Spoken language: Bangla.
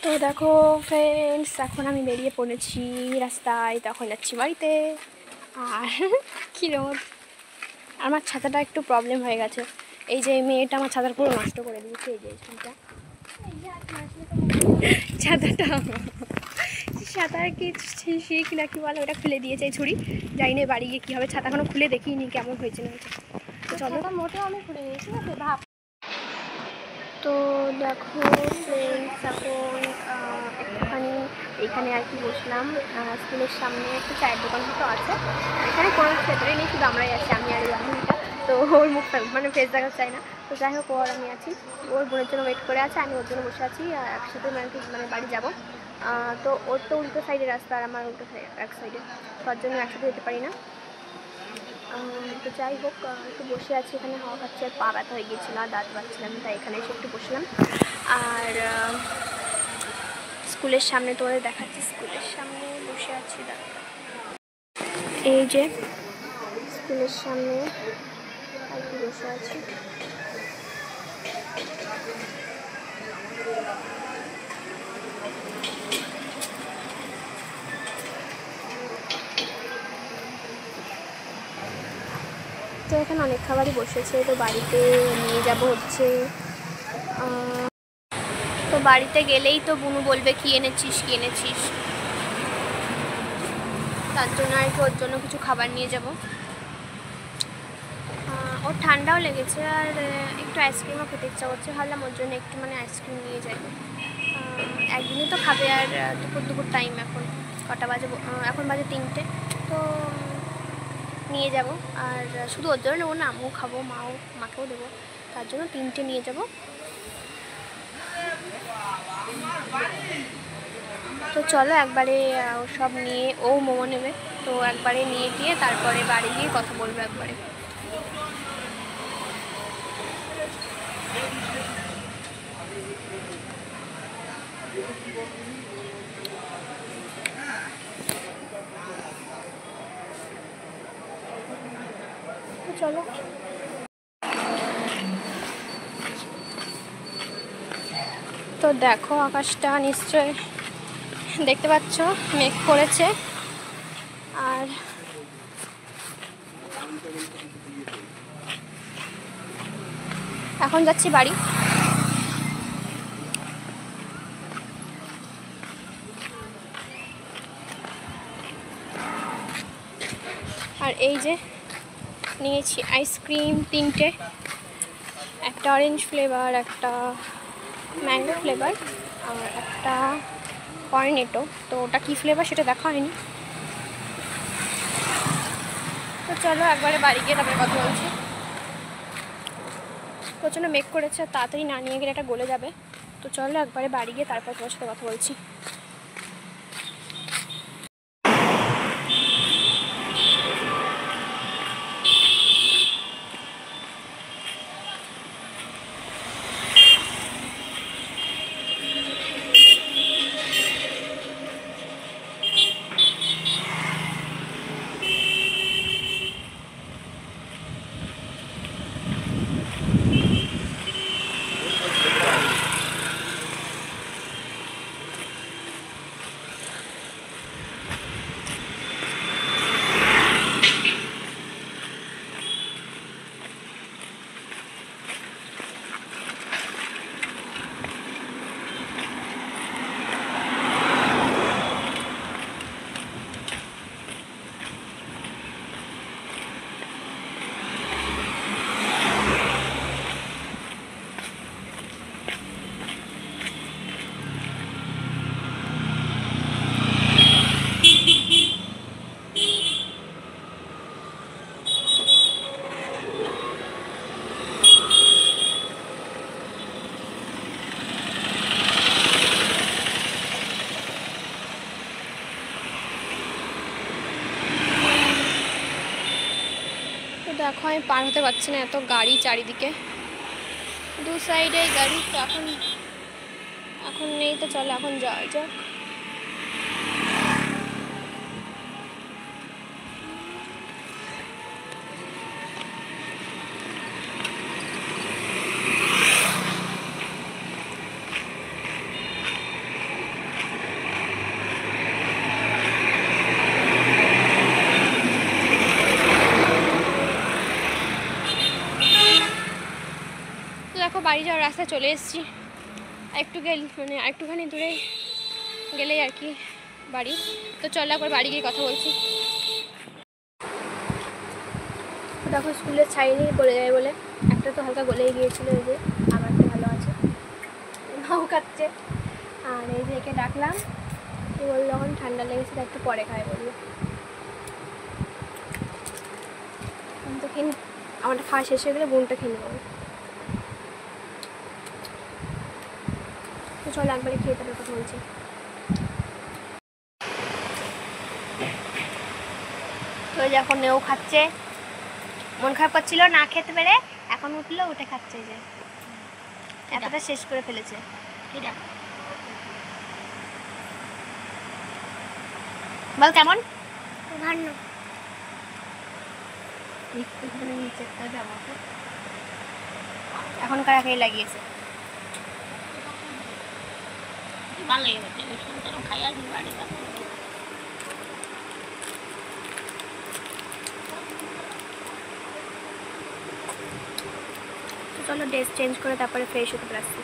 তো দেখো ফ্রেন্ডস, এখন আমি বেরিয়ে পড়েছি রাস্তায়, তখন যাচ্ছি বাড়িতে। আর কী রোদ, আমার ছাতাটা একটু প্রবলেম হয়ে গেছে। এই যে মেয়েটা আমার ছাতার পুরো নষ্ট করে দিয়েছে। এই যে এইখানটা ছাতাটা সাঁতার কি শিখ নাকি বলে, ওটা খুলে দিয়েছে এই ছুরি। যাই না বাড়ি গিয়ে কী হবে, ছাতা এখনো খুলে দেখিনি কেমন হয়েছে না হয়েছে। তো চলো, মোটেও আমি খুলে দিয়েছি না ভাব। তো দেখো ফ্রেন্ডস, এখন একটুখানি এইখানে আর কি বসলাম। স্কুলের সামনে একটু চায়ের দোকান মতো আছে। এখানে কোনো ক্ষেত্রে নেই, শুধু আমরাই আছি, আমি আর বান্ধবীটা। তো ওর মুখটা মানে ফেস দেখা চাই না। তো যাই হোক, ওর আমি আছি, ওর বোনের জন্য ওয়েট করে আছে, আমি ওর জন্য বসে আছি। একসাথে মানে বাড়ি যাবো। তো ওর তো উল্টো সাইডে রাস্তা আর আমার উল্টো সাইড এক সাইডে, তার জন্য একসাথে যেতে পারি না। তো যাই হোক, একটু বসে আছি এখানে, হাওয়া খাচ্ছি। আর পা ব্যথা হয়ে গিয়েছিল, আর দাঁত পাচ্ছিলাম, তাই এখানে এসে একটু বসলাম। আর স্কুলের সামনে তোমাদের দেখাচ্ছি, স্কুলের সামনে বসে আছি। এই যে স্কুলের সামনে আর কি বসে আছি। তো এখানে অনেক খাবারই বসেছে, তো বাড়িতে নিয়ে যাব হচ্ছে। তো বাড়িতে গেলেই তো বুনু বলবে কি এনেছিস কি এনেছিস, তার জন্য আর কি ওর জন্য কিছু খাবার নিয়ে যাব। ওর ঠান্ডাও লেগেছে, আর একটু আইসক্রিমও খেতে ইচ্ছা করছে, ভাবলাম ওর জন্য একটু মানে আইসক্রিম নিয়ে যাই। একদিনই তো খাবে, আর দুপুর টাইম, এখন কটা বাজে, এখন বাজে 3টে। তো নিয়ে যাব, আর শুধু ওর জন্য নেবো না, আমিও খাবো, মাকেও দেবো, তার জন্য 3টে নিয়ে যাব। তো চলো একবারে সব নিয়ে, ও মোমো নেবে, তো একবারে নিয়ে গিয়ে তারপরে বাড়ি গিয়ে কথা বলবো একবারে। চলো, তো দেখো আকাশটা নিশ্চয় দেখতে পাচ্ছ, মেঘ করেছে। আর এখন যাচ্ছি বাড়ি। আর এই যে নিয়েছি আইসক্রিম 3টে, একটা অরেঞ্জ ফ্লেভার, একটা ম্যাঙ্গো ফ্লেভার, আর একটা কর্নেটো। তো ওটা কী ফ্লেভার সেটা দেখা হয়নি। তো চলো একবারে বাড়ি গিয়ে তারপরে কথা বলছি। প্রচণ্ড মেঘ করেছে, তাড়াতাড়ি না নিয়ে গেলে এটা গলে যাবে। তো চলো একবারে বাড়ি গিয়ে তারপর তোমার সাথে কথা বলছি। দেখো আমি পার হতে পারছি না, এত গাড়ি চারিদিকে, দু সাইডে গাড়ি। তো এখন নেই, তো চলো এখন যাওয়া যাক। রাস্তায় চলে এসেছি, একটু মানে একটুখানি দূরে গেলেই আর কি বাড়ি। তো চল একবার বাড়ি গিয়ে কথা বলছি। দেখো স্কুলের ছাইনি গলে যায় বলে, একটা তো হালকা গলেই গিয়েছিলো, এই যে আবার একটা ভালো আছে, মাও খাচ্ছে। আর এই যে একে ডাকলাম, ও বললো যখন ঠান্ডা লেগেছে তো একটু পরে খায় বললো। তো খেয়ে আমারটা খাওয়া শেষ হয়ে গেলে বোনটা খেয়ে নেবো। তো চলো একবারে খেয়ে তারপর কথা বলছি। তো যখন ও খাচ্ছে, মন খারাপ করছিল না খেতে পেরে, এখন উঠলো উঠে খাচ্ছে, যে এতটা শেষ করে ফেলেছে। বল কেমন? ভালো। এখনকার আগে লাগিয়েছে, ভালো লেগেছে। খাই আসবি বাড়ি। চলো ড্রেস চেঞ্জ করে তারপরে ফ্রেশ হতে আসছি।